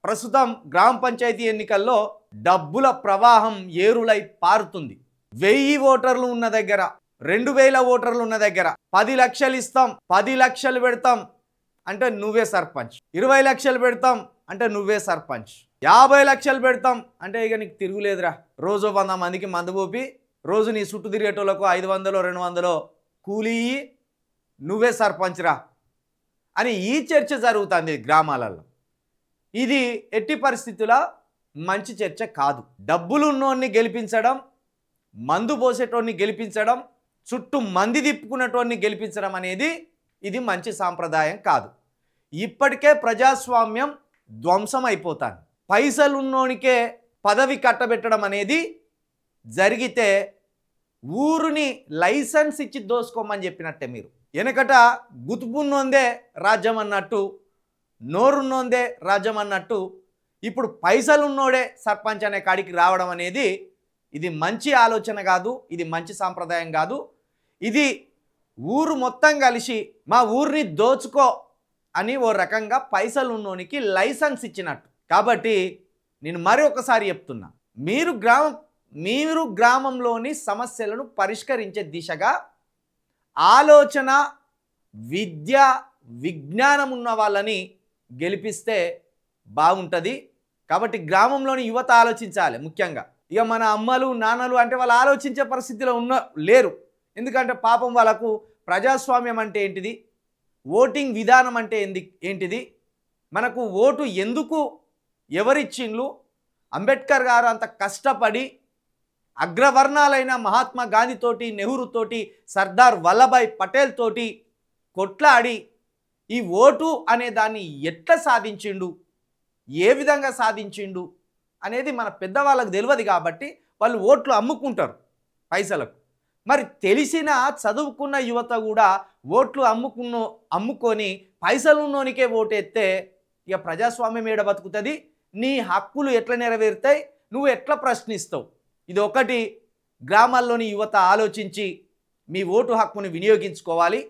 ప్రస్తుతం గ్రామ పంచాయతీ ఎన్నికల్లో డబ్బుల ప్రవాహం ఏరులై పారుతుంది. 1000 ఓటర్లు ఉన్న దగ్గర, 2000 ఓటర్లు ఉన్న దగ్గర 10 లక్షలు ఇస్తాం, 10 లక్షలు పెడతాం అంటే నువ్వే సర్పంచ్, 20 లక్షలు పెడతాం అంటే నువ్వే సర్పంచ్, 50 లక్షలు పెడతాం అంటే ఇక నీకు తిరుగులేదురా. రోజు 100 మందికి మందు పోపి రోజు నీ చుట్టూ తిరిగేటోళ్ళకు 500 200 కూలీ నువ్వే సర్పంచ్ రా అని ఈ చర్చ జరుగుతుంది గ్రామాలలో. ఇది ఎట్టి పరిస్థితుల్లో మంచి చర్చ కాదు. డబ్బులు ఉన్నోన్ని గెలిపించడం, మందు పోసేటోన్ని గెలిపించడం, చుట్టూ మంది తిప్పుకునేటోన్ని గెలిపించడం అనేది ఇది మంచి సాంప్రదాయం కాదు. ఇప్పటికే ప్రజాస్వామ్యం ధ్వంసం అయిపోతాను. పైసలు ఉన్నోనికే పదవి కట్టబెట్టడం అనేది జరిగితే ఊరుని లైసెన్స్ ఇచ్చి దోసుకోమని చెప్పినట్టే. మీరు వెనకట గుతుపున్నోందే రాజ్యం అన్నట్టు, నోరున్నోందే రాజ్యం అన్నట్టు ఇప్పుడు పైసలున్నోడే సర్పంచ్ అనే కాడికి రావడం అనేది ఇది మంచి ఆలోచన కాదు, ఇది మంచి సాంప్రదాయం కాదు. ఇది ఊరు మొత్తం కలిసి మా ఊరిని దోచుకో అని ఓ రకంగా పైసలు ఉన్నోనికి లైసెన్స్ ఇచ్చినట్టు. కాబట్టి నేను మరొకసారి చెప్తున్నా, మీరు గ్రామంలోని సమస్యలను పరిష్కరించే దిశగా ఆలోచన, విద్య, విజ్ఞానం ఉన్న వాళ్ళని గెలిపిస్తే బాగుంటుంది. కాబట్టి గ్రామంలోని యువత ఆలోచించాలి. ముఖ్యంగా ఇక మన అమ్మలు నాన్నలు అంటే వాళ్ళు ఆలోచించే పరిస్థితిలో లేరు. ఎందుకంటే పాపం వాళ్ళకు ప్రజాస్వామ్యం అంటే ఏంటిది, ఓటింగ్ విధానం అంటే ఏంటిది, మనకు ఓటు ఎందుకు ఎవరిచ్చిండ్లు, అంబేద్కర్ గారు అంత కష్టపడి అగ్రవర్ణాలైన మహాత్మా గాంధీ తోటి, నెహ్రూ తోటి, సర్దార్ వల్లభాయ్ పటేల్ తోటి కొట్లాడి ఈ ఓటు అనే దాన్ని ఎట్లా సాధించిండు, ఏ విధంగా సాధించిండు అనేది మన పెద్దవాళ్ళకు తెలియదు. కాబట్టి వాళ్ళు ఓట్లు అమ్ముకుంటారు పైసలకు. మరి తెలిసిన చదువుకున్న యువత కూడా ఓట్లు అమ్ముకొని పైసలున్నోనికే ఓటేస్తే ఇక ప్రజాస్వామ్యం ఏడ బతుకుతుంది, నీ హక్కులు ఎట్లా నెరవేరుతాయి, నువ్వు ఎట్లా ప్రశ్నిస్తావు? ఇది ఒకటి గ్రామాల్లోని యువత ఆలోచించి మీ ఓటు హక్కును వినియోగించుకోవాలి.